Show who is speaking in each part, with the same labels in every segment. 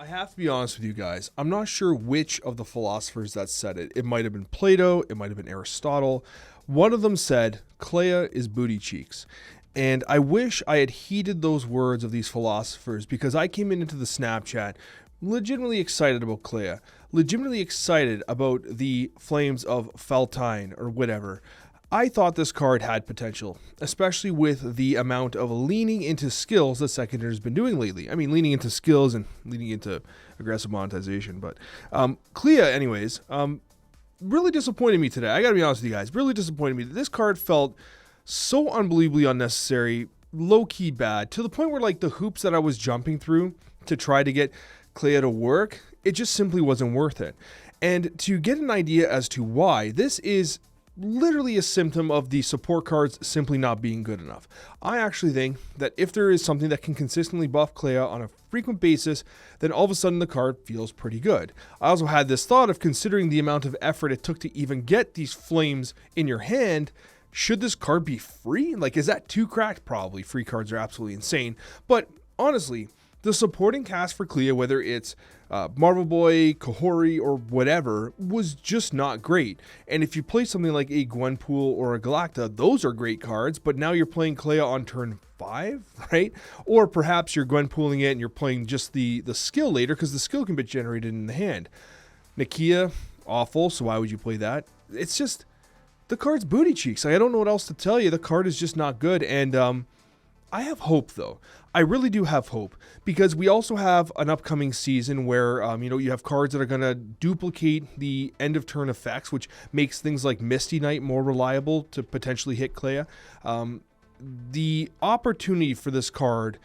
Speaker 1: I have to be honest with you guys. I'm not sure which of the philosophers that said it. It might have been Plato. It might have been Aristotle. One of them said, Clea is booty cheeks. And I wish I had heeded those words of these philosophers because I came into the Snapchat legitimately excited about Clea. Legitimately excited about the flames of Feltine or whatever. I thought this card had potential, especially with the amount of leaning into skills that Secondary has been doing lately. I mean, leaning into skills and leaning into aggressive monetization. But Clea, anyways, really disappointed me today. I gotta be honest with you guys. Really disappointed me. This card felt so unbelievably unnecessary, low-key bad, to the point where like the hoops that I was jumping through to try to get Clea to work, it just simply wasn't worth it. And to get an idea as to why, this is literally a symptom of the support cards simply not being good enough. I actually think that if there is something that can consistently buff Clea on a frequent basis, then all of a sudden the card feels pretty good. I also had this thought of considering the amount of effort it took to even get these flames in your hand. Should this card be free? Like, is that too cracked? Probably. Free cards are absolutely insane. But honestly, the supporting cast for Clea, whether it's Marvel Boy, Kahori, or whatever, was just not great. And if you play something like a Gwenpool or a Galacta, those are great cards, but now you're playing Clea on turn 5, right? Or perhaps you're Gwenpooling it and you're playing just the skill later because the skill can be generated in the hand. Nakia, awful, so why would you play that? It's just, the card's booty cheeks. I don't know what else to tell you. The card is just not good, and I have hope, though. I really do have hope because we also have an upcoming season where, you have cards that are going to duplicate the end of turn effects, which makes things like Misty Knight more reliable to potentially hit Clea. The opportunity for this card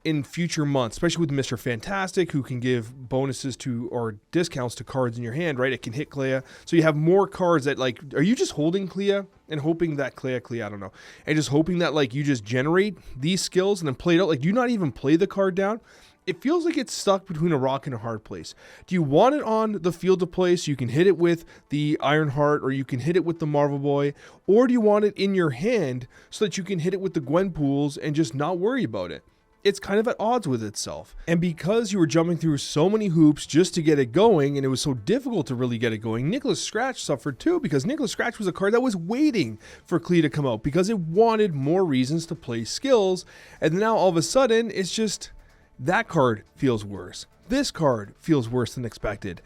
Speaker 1: in future months, especially with Mr. Fantastic, who can give bonuses to or discounts to cards in your hand, right? It can hit Clea. So you have more cards that, like, are you just holding Clea and hoping that Clea, I don't know, and just hoping that, like, you just generate these skills and then play it out? Like, do you not even play the card down? It feels like it's stuck between a rock and a hard place. Do you want it on the field of play so you can hit it with the Ironheart or you can hit it with the Marvel Boy? Or do you want it in your hand so that you can hit it with the Gwenpools and just not worry about it? It's kind of at odds with itself. And because you were jumping through so many hoops just to get it going, and it was so difficult to really get it going, Nicholas Scratch suffered too, because Nicholas Scratch was a card that was waiting for Clea to come out because it wanted more reasons to play skills. And now all of a sudden, it's just, that card feels worse. This card feels worse than expected.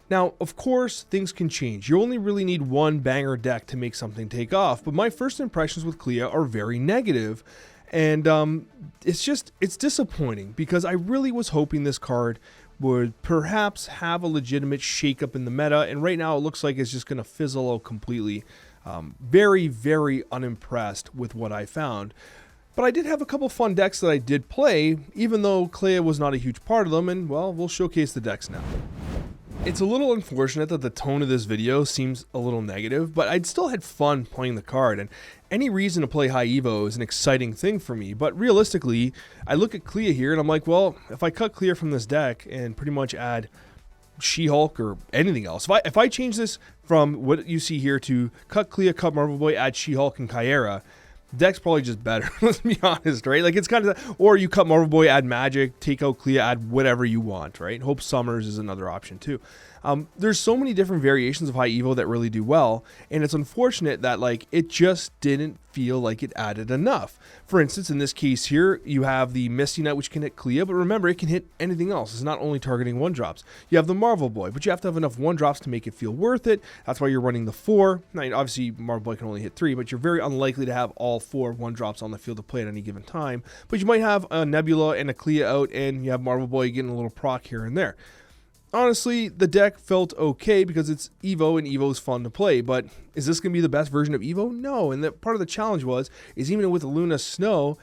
Speaker 1: Now, of course, things can change. You only really need one banger deck to make something take off, but my first impressions with Clea are very negative. And it's disappointing because I really was hoping this card would perhaps have a legitimate shakeup in the meta. And right now it looks like it's just going to fizzle out completely. Very, very unimpressed with what I found. But I did have a couple fun decks that I did play, even though Clea was not a huge part of them. And, well, we'll showcase the decks now. It's a little unfortunate that the tone of this video seems a little negative, but I'd still had fun playing the card, and any reason to play High Evo is an exciting thing for me. But realistically, I look at Clea here and I'm like, well, if I cut Clea from this deck and pretty much add She-Hulk or anything else, if I change this from what you see here to cut Clea, cut Marvel Boy, add She-Hulk and Kyera, deck's probably just better. Let's be honest, right? Like, it's kind of that, or you cut Marvel Boy, add Magic, take out Clea, add whatever you want, right? Hope Summers is another option too. There's so many different variations of High Evo that really do well, and it's unfortunate that, like, it just didn't feel like it added enough. For instance, in this case here, you have the Misty Knight, which can hit Clea, but remember, it can hit anything else. It's not only targeting 1-drops. You have the Marvel Boy, but you have to have enough 1-drops to make it feel worth it. That's why you're running the 4. Now, obviously, Marvel Boy can only hit 3, but you're very unlikely to have all 4 1-drops on the field of play at any given time. But you might have a Nebula and a Clea out, and you have Marvel Boy getting a little proc here and there. Honestly, the deck felt okay because it's Evo and Evo is fun to play, but is this going to be the best version of Evo? No, and part of the challenge is even with Luna Snow,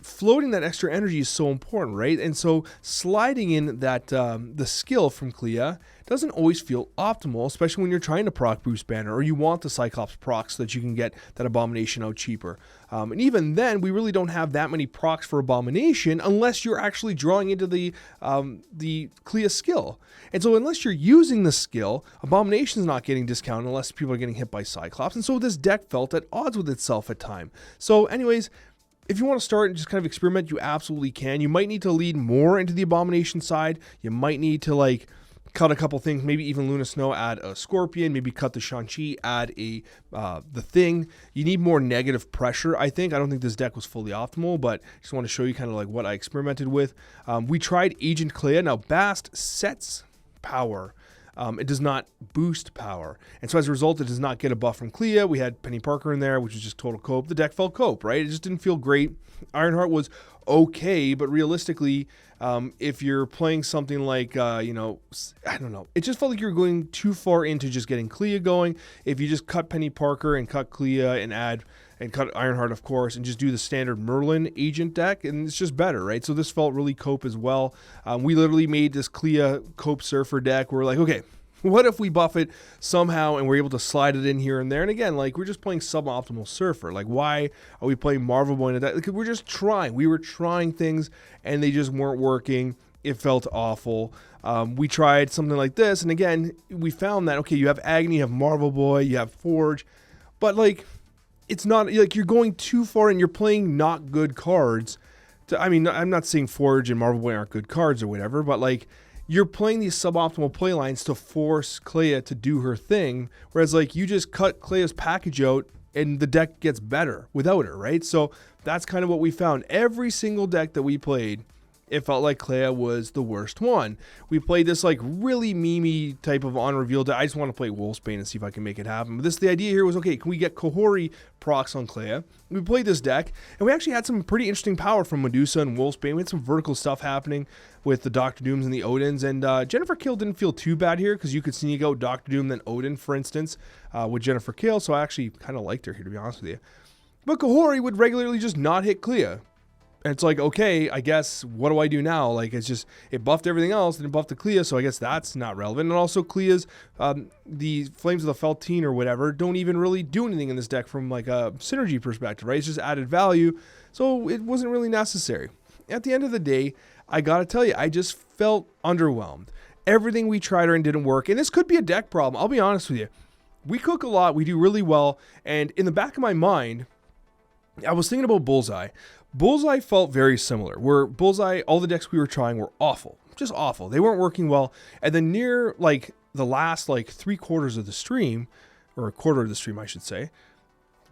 Speaker 1: floating that extra energy is so important, right? And so sliding in that the skill from Clea doesn't always feel optimal, especially when you're trying to proc Bruce Banner or you want the Cyclops proc so that you can get that Abomination out cheaper. And even then, we really don't have that many procs for Abomination unless you're actually drawing into the Clea skill. And so unless you're using the skill, Abomination's not getting discounted unless people are getting hit by Cyclops. And so this deck felt at odds with itself at time. So anyways, if you want to start and just kind of experiment, you absolutely can. You might need to lead more into the Abomination side. You might need to like cut a couple things, maybe even Luna Snow, add a Scorpion, maybe cut the Shang-Chi, add the Thing. You need more negative pressure, I think. I don't think this deck was fully optimal, but just want to show you kind of like what I experimented with. We tried Agent Clea. Now, Bast sets power. It does not boost power. And so as a result, it does not get a buff from Clea. We had Penny Parker in there, which was just total cope. The deck felt cope, right? It just didn't feel great. Ironheart was okay, but realistically, if you're playing something like, I don't know. It just felt like you were going too far into just getting Clea going. If you just cut Penny Parker and cut Clea and cut Ironheart, of course, and just do the standard Merlin agent deck, and it's just better, right? So this felt really cope as well. We literally made this Clea Cope Surfer deck. We're like, okay, what if we buff it somehow and we're able to slide it in here and there? And again, like, we're just playing suboptimal Surfer. Like, why are we playing Marvel Boy in a deck? Like, we're just trying. We were trying things, and they just weren't working. It felt awful. We tried something like this, and again, we found that, okay, you have Agony, you have Marvel Boy, you have Forge, but, like, it's not, like, you're going too far and you're playing not good cards. I'm not saying Forge and Marvel Boy aren't good cards or whatever, but, like, you're playing these suboptimal play lines to force Clea to do her thing, whereas, like, you just cut Clea's package out and the deck gets better without her, right? So that's kind of what we found. Every single deck that we played, it felt like Clea was the worst one. We played this like really memey type of on-reveal deck. I just want to play Wolfsbane and see if I can make it happen. But the idea here was, okay, can we get Kohori procs on Clea? We played this deck, and we actually had some pretty interesting power from Medusa and Wolfsbane. We had some vertical stuff happening with the Doctor Dooms and the Odins, and Jennifer Kill didn't feel too bad here because you could sneak out Doctor Doom then Odin, for instance, with Jennifer Kill, so I actually kind of liked her here, to be honest with you. But Kohori would regularly just not hit Clea. And it's like, okay, I guess, what do I do now? Like, it's just, it buffed everything else, and it buffed the Clea, so I guess that's not relevant. And also, Clea's, the Flames of the Feltine or whatever, don't even really do anything in this deck from, like, a synergy perspective, right? It's just added value, so it wasn't really necessary. At the end of the day, I gotta tell you, I just felt underwhelmed. Everything we tried and didn't work, and this could be a deck problem, I'll be honest with you. We cook a lot, we do really well, and in the back of my mind, I was thinking about Bullseye. Bullseye felt very similar, where Bullseye, all the decks we were trying were awful, just awful. They weren't working well. And then near like the last like 3/4 of the stream, or a quarter of the stream, I should say,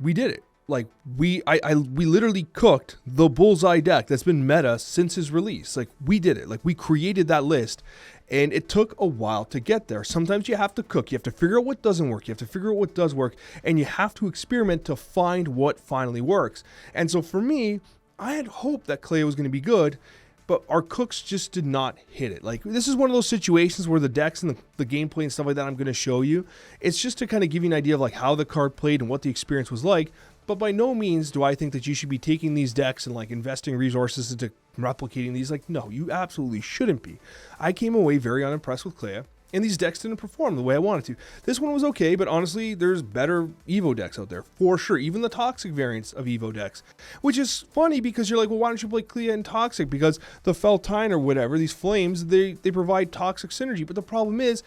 Speaker 1: we did it. Like we literally cooked the Bullseye deck that's been meta since his release. Like we did it. Like we created that list, and it took a while to get there. Sometimes you have to cook. You have to figure out what doesn't work. You have to figure out what does work, and you have to experiment to find what finally works. And so for me, I had hoped that Clea was going to be good, but our cooks just did not hit it. Like, this is one of those situations where the decks and the gameplay and stuff like that I'm going to show you, it's just to kind of give you an idea of like how the card played and what the experience was like. But by no means do I think that you should be taking these decks and like investing resources into replicating these. Like, no, you absolutely shouldn't be. I came away very unimpressed with Clea, and these decks didn't perform the way I wanted to. This one was okay, but honestly, there's better Evo decks out there, for sure. Even the Toxic variants of Evo decks, which is funny because you're like, well, why don't you play Clea and Toxic? Because the Feltine or whatever, these Flames, they provide Toxic synergy. But the problem is,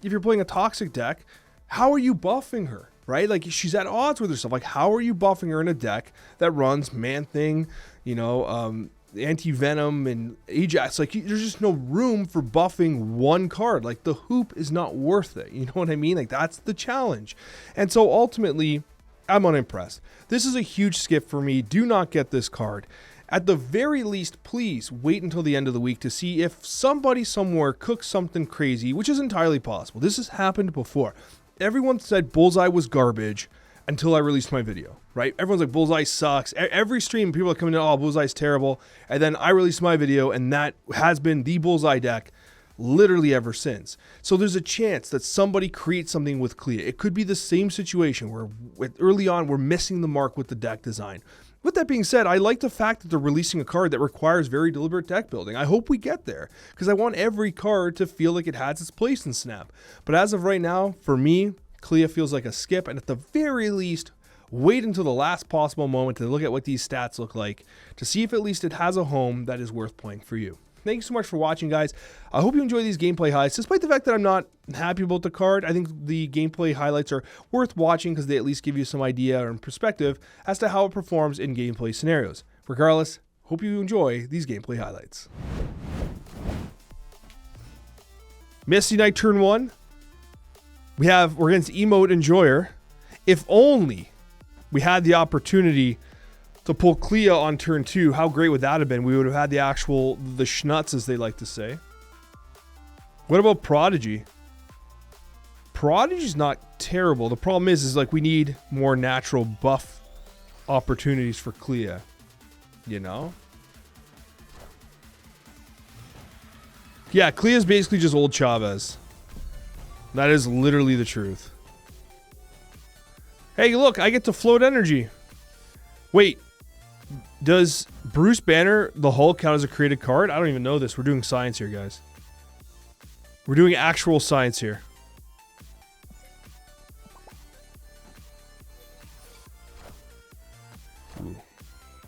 Speaker 1: if you're playing a Toxic deck, how are you buffing her, right? Like, she's at odds with herself. Like, how are you buffing her in a deck that runs Man-Thing, Anti-Venom and Ajax? Like, there's just no room for buffing one card. Like, the hoop is not worth it. You know what I mean? Like, that's the challenge. And so ultimately, I'm unimpressed. This is a huge skip for me. Do not get this card. At the very least, please wait until the end of the week to see if somebody somewhere cooks something crazy, which is entirely possible. This has happened before. Everyone said Bullseye was garbage until I released my video, right? Everyone's like, Bullseye sucks. Every stream, people are coming in, oh, Bullseye's terrible. And then I released my video, and that has been the Bullseye deck literally ever since. So there's a chance that somebody creates something with Clea. It could be the same situation where early on we're missing the mark with the deck design. With that being said, I like the fact that they're releasing a card that requires very deliberate deck building. I hope we get there, because I want every card to feel like it has its place in Snap. But as of right now, for me, Clea feels like a skip, and at the very least, wait until the last possible moment to look at what these stats look like to see if at least it has a home that is worth playing for you. Thank you so much for watching, guys. I hope you enjoy these gameplay highlights. Despite the fact that I'm not happy about the card, I think the gameplay highlights are worth watching because they at least give you some idea or perspective as to how it performs in gameplay scenarios. Regardless, hope you enjoy these gameplay highlights. Misty Knight turn 1. We're against Emote Enjoyer. If only we had the opportunity to pull Clea on turn 2, how great would that have been? We would have had the schnutz, as they like to say. What about Prodigy? Prodigy's not terrible. The problem is like we need more natural buff opportunities for Clea. You know? Yeah, Clea's basically just old Chavez. That is literally the truth. Hey, look, I get to float energy. Wait, does Bruce Banner, the Hulk, count as a created card? I don't even know this. We're doing science here, guys. We're doing actual science here. Ooh.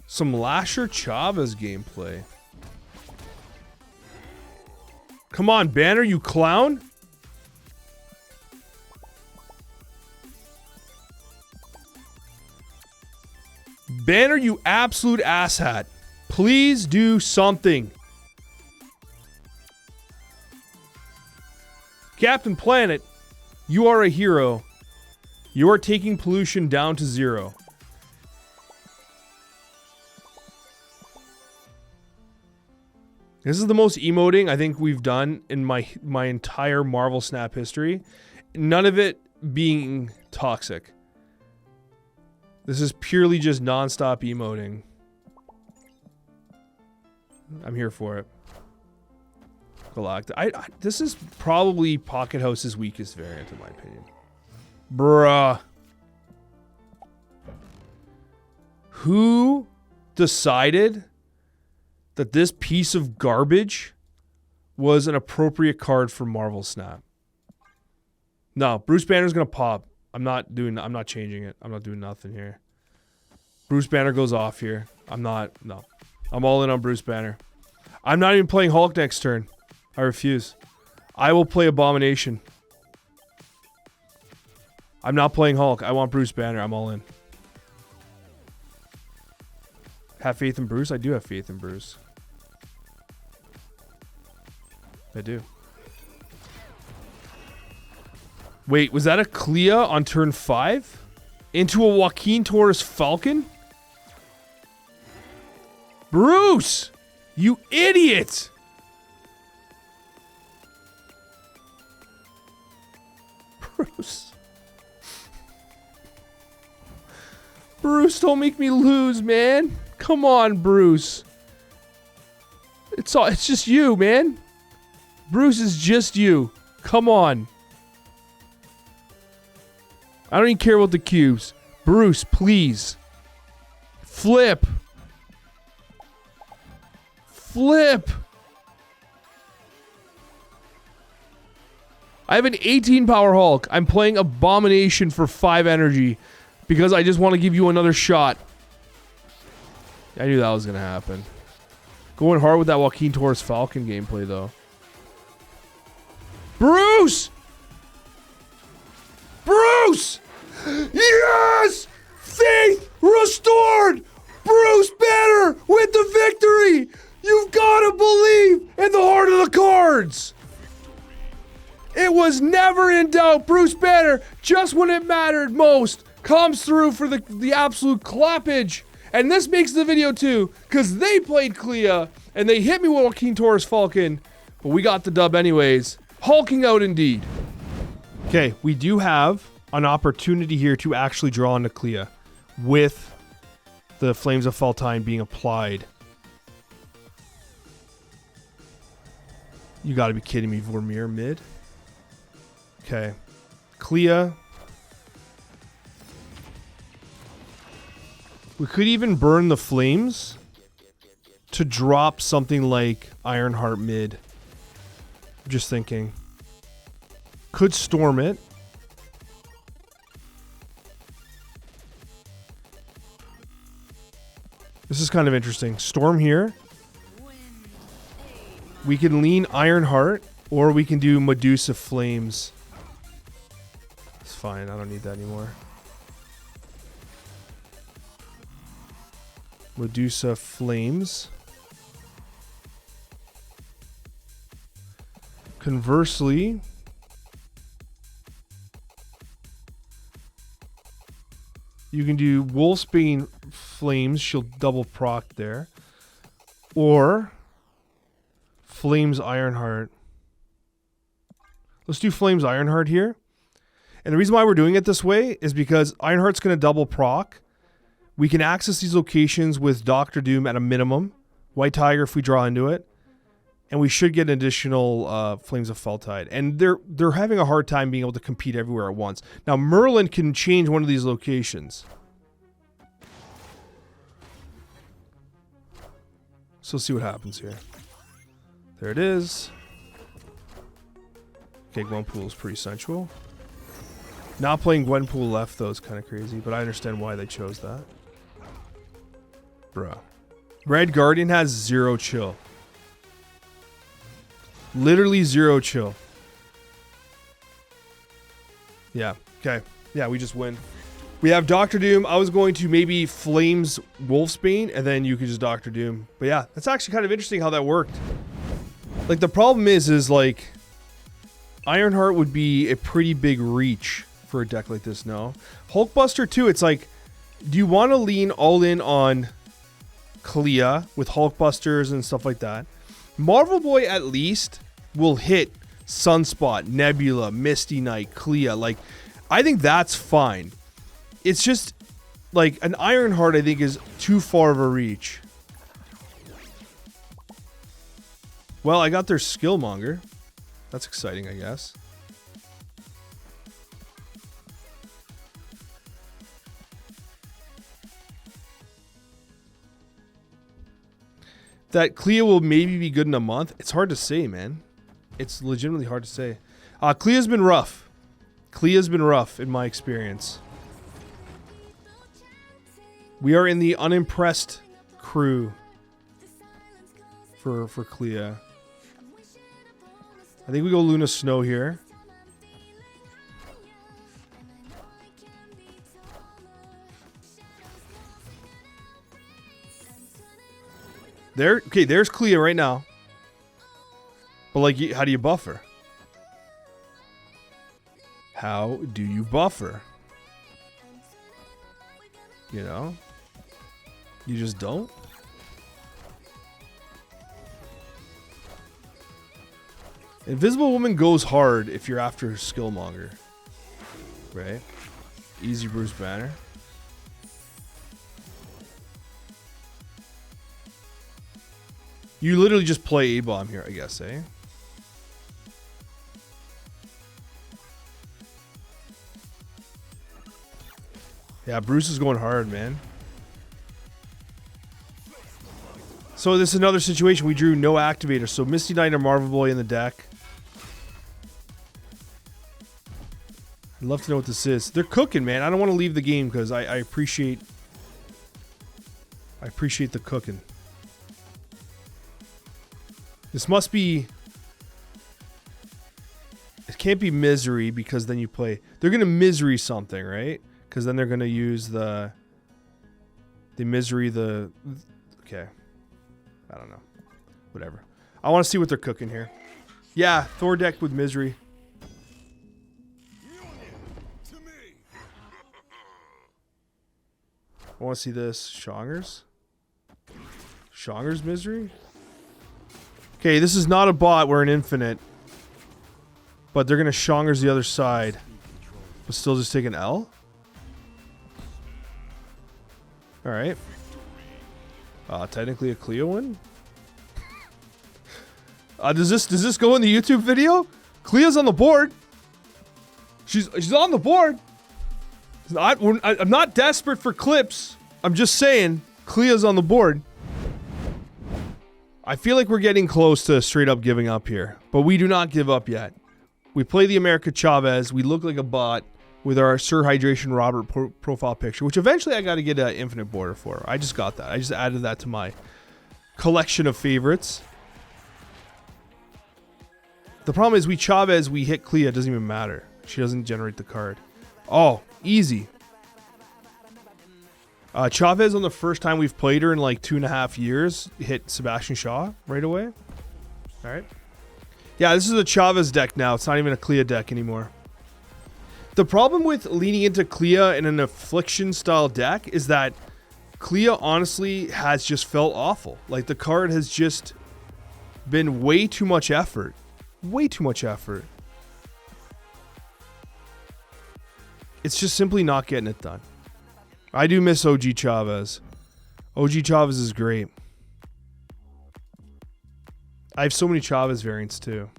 Speaker 1: Some Lasher Chavez gameplay. Come on, Banner, you clown. Banner, you absolute asshat. Please do something. Captain Planet, you are a hero. You are taking pollution down to 0. This is the most emoting I think we've done in my entire Marvel Snap history. None of it being toxic. This is purely just non-stop emoting. I'm here for it. Galactic. This is probably Pocket House's weakest variant, in my opinion. Bruh. Who decided that this piece of garbage was an appropriate card for Marvel Snap? No, Bruce Banner's gonna pop. I'm not changing it. I'm not doing nothing here. Bruce Banner goes off here. No. I'm all in on Bruce Banner. I'm not even playing Hulk next turn. I refuse. I will play Abomination. I'm not playing Hulk. I want Bruce Banner. I'm all in. Have faith in Bruce? I do have faith in Bruce. I do. Wait, was that a Clea on turn 5? Into a Joaquin Torres Falcon? Bruce! You idiot! Bruce. Bruce, don't make me lose, man. Come on, Bruce. It's just you, man. Bruce is just you. Come on. I don't even care about the cubes. Bruce, please. Flip. Flip. I have an 18 power Hulk. I'm playing Abomination for 5 energy because I just want to give you another shot. I knew that was going to happen. Going hard with that Joaquin Torres Falcon gameplay, though. Bruce! Bruce! Yes! Faith restored! Bruce Banner with the victory! You've got to believe in the heart of the cards! It was never in doubt. Bruce Banner, just when it mattered most, comes through for the absolute clappage. And this makes the video too, because they played Clea, and they hit me with Joaquin Torres Falcon, but we got the dub anyways. Hulking out indeed. Okay, we do have an opportunity here to actually draw into Clea with the Flames of Faltine being applied. You gotta be kidding me, Vormir mid. Okay. Clea. We could even burn the Flames to drop something like Ironheart mid. I'm just thinking. Could storm it. This is kind of interesting. Storm here. We can lean Ironheart, or we can do Medusa Flames. It's fine. I don't need that anymore. Medusa Flames. Conversely, you can do Wolfsbane Flames. She'll double proc there. Or Flames Ironheart. Let's do Flames Ironheart here. And the reason why we're doing it this way is because Ironheart's going to double proc. We can access these locations with Doctor Doom at a minimum. White Tiger if we draw into it. And we should get an additional Flames of Feltide. And they're having a hard time being able to compete everywhere at once. Now, Merlin can change one of these locations. So let's see what happens here. There it is. Okay, Gwenpool is pretty sensual. Not playing Gwenpool left, though, is kind of crazy. But I understand why they chose that. Bruh. Red Guardian has 0 chill. Literally 0 chill. Yeah. Okay. Yeah, we just win. We have Doctor Doom. I was going to maybe Flames Wolfsbane, and then you could just Doctor Doom. But yeah, that's actually kind of interesting how that worked. Like, the problem is like, Ironheart would be a pretty big reach for a deck like this, no? Hulkbuster, too, it's like, do you want to lean all in on Clea with Hulkbusters and stuff like that? Marvel Boy, at least, will hit Sunspot, Nebula, Misty Knight, Clea. Like, I think that's fine. It's just, like, an Ironheart, I think, is too far of a reach. Well, I got their Skillmonger. That's exciting, I guess. That Clea will maybe be good in a month. It's hard to say, man. It's legitimately hard to say. Clea's been rough. Clea's been rough in my experience. We are in the unimpressed crew for Clea. I think we go Luna Snow here. There, okay, there's Clea right now. But like, how do you buff her? How do you buff her? You know? You just don't? Invisible Woman goes hard if you're after Skillmonger. Right? Easy Bruce Banner. You literally just play A-Bomb here, I guess, eh? Yeah, Bruce is going hard, man. So this is another situation. We drew no activator. So Misty Knight or Marvel Boy in the deck. I'd love to know what this is. They're cooking, man. I don't want to leave the game because I appreciate the cooking. This must be... It can't be Misery because then you play... They're going to Misery something, right? Because then they're going to use the Misery, the... Okay. I don't know. Whatever. I want to see what they're cooking here. Yeah, Thor deck with Misery. I want to see this. Shongers? Shongers Misery? Okay, this is not a bot. We're an infinite. But they're going to Shongers the other side. But still just take an L? Alright. Technically a Clea one? Does this go in the YouTube video? Clea's on the board. She's on the board. I'm not desperate for clips. I'm just saying Clea's on the board. I feel like we're getting close to straight up giving up here, but we do not give up yet. We play the America Chavez. We look like a bot with our Sir Hydration Robert profile picture, which eventually I got to get an infinite border for. I just got that. I just added that to my collection of favorites. The problem is we Chavez, we hit Clea. It doesn't even matter. She doesn't generate the card. Oh, easy. Chavez, on the first time we've played her in like 2.5 years, hit Sebastian Shaw right away. All right. Yeah, this is a Chavez deck now. It's not even a Clea deck anymore. The problem with leaning into Clea in an Affliction style deck is that Clea honestly has just felt awful. Like, the card has just been way too much effort. Way too much effort. It's just simply not getting it done. I do miss OG Chavez. OG Chavez is great. I have so many Chavez variants too.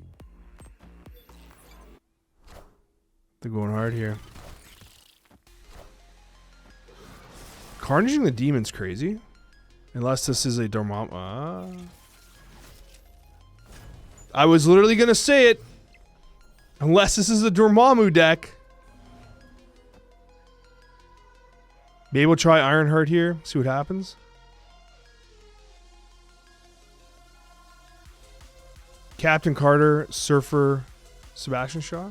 Speaker 1: They're going hard here. Carnaging the Demon's crazy. Unless this is a Dormammu. I was literally going to say it. Unless this is a Dormammu deck. Maybe we'll try Ironheart here. See what happens. Captain Carter, Surfer, Sebastian Shaw.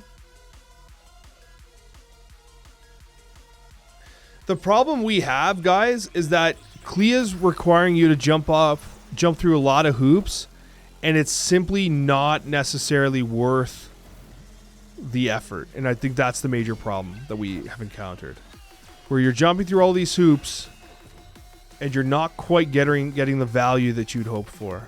Speaker 1: The problem we have, guys, is that Clea's requiring you to jump through a lot of hoops, and it's simply not necessarily worth the effort. And I think that's the major problem that we have encountered. Where you're jumping through all these hoops, and you're not quite getting the value that you'd hope for.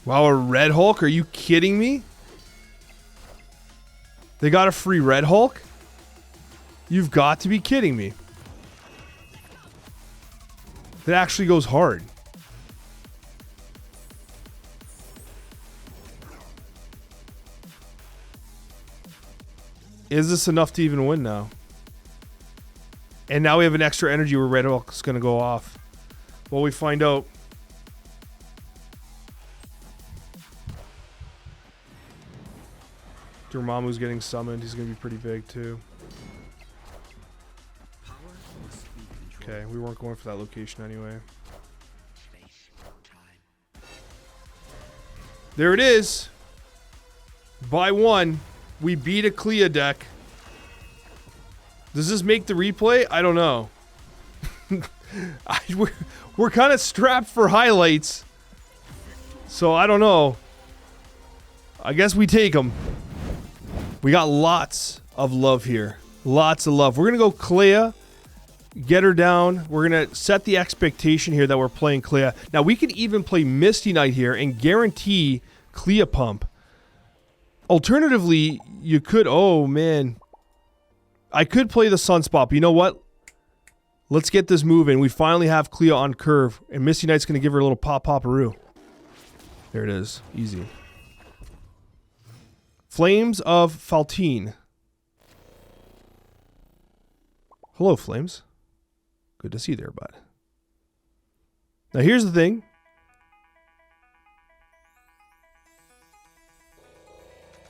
Speaker 1: Wow, a Red Hulk? Are you kidding me? They got a free Red Hulk? You've got to be kidding me. That actually goes hard. Is this enough to even win now? And now we have an extra energy where Red Hulk's going to go off. Well, we find out. Dormammu's getting summoned. He's going to be pretty big, too. Okay, we weren't going for that location anyway. There it is. By one, we beat a Clea deck. Does this make the replay? I don't know. We're kind of strapped for highlights. So I don't know. I guess we take them. We got lots of love here. Lots of love. We're going to go Clea. Get her down. We're going to set the expectation here that we're playing Clea. Now, we could even play Misty Knight here and guarantee Clea pump. Alternatively, you could... Oh, man. I could play the Sunspot, but you know what? Let's get this moving. We finally have Clea on curve, and Misty Knight's going to give her a little pop-pop-a-roo. There it is. Easy. Flames of Faltine. Hello, Flames. Good to see you there, bud. Now, here's the thing.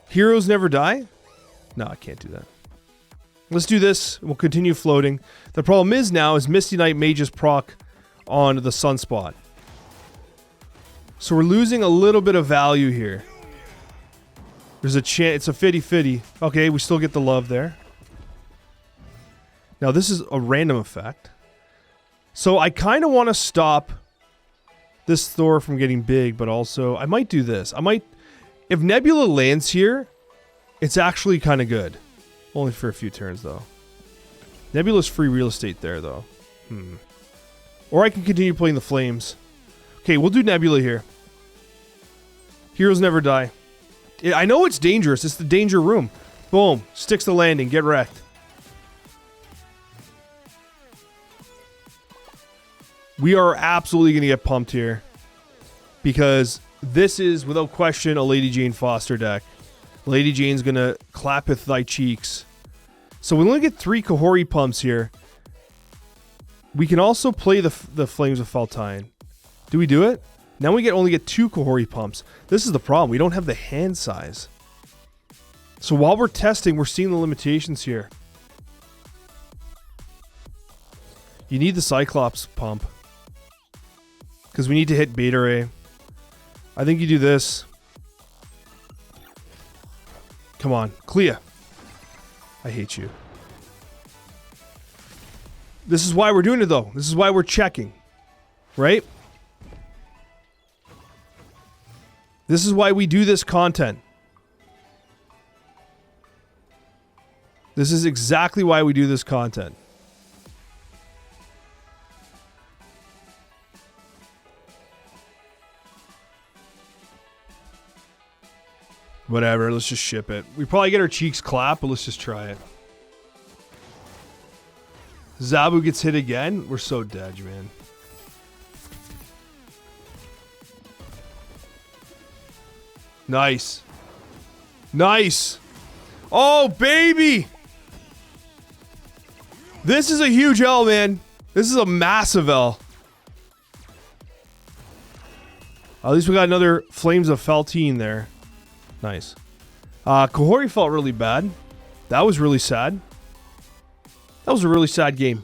Speaker 1: Heroes never die? No, I can't do that. Let's do this. We'll continue floating. The problem is now is Misty Knight may just proc on the Sunspot. So we're losing a little bit of value here. There's a chance. It's a 50-50. Okay, we still get the love there. Now, this is a random effect. So I kind of want to stop this Thor from getting big, but also I might do this. I might... If Nebula lands here, it's actually kind of good. Only for a few turns, though. Nebula's free real estate there, though. Or I can continue playing the Flames. Okay, we'll do Nebula here. Heroes never die. I know it's dangerous. It's the danger room. Boom. Sticks the landing. Get wrecked. We are absolutely going to get pumped here. Because this is, without question, a Lady Jane Foster deck. Lady Jane's going to clappeth thy cheeks. So we only get 3 Kahori pumps here. We can also play the Flames of Faltine. Do we do it? Now we only get 2 Kohori pumps. This is the problem. We don't have the hand size. So while we're testing, we're seeing the limitations here. You need the Cyclops pump. Because we need to hit Beta Ray. I think you do this. Come on, Clea. I hate you. This is why we're doing it, though. This is why we're checking. Right? This is why we do this content. This is exactly why we do this content. Whatever, let's just ship it. We probably get our cheeks clapped, but let's just try it. Zabu gets hit again. We're so dead, man. Nice. Nice. Oh, baby. This is a huge L, man. This is a massive L. At least we got another Flames of Feltine there. Nice. Kohori felt really bad. That was really sad. That was a really sad game.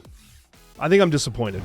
Speaker 1: I think I'm disappointed.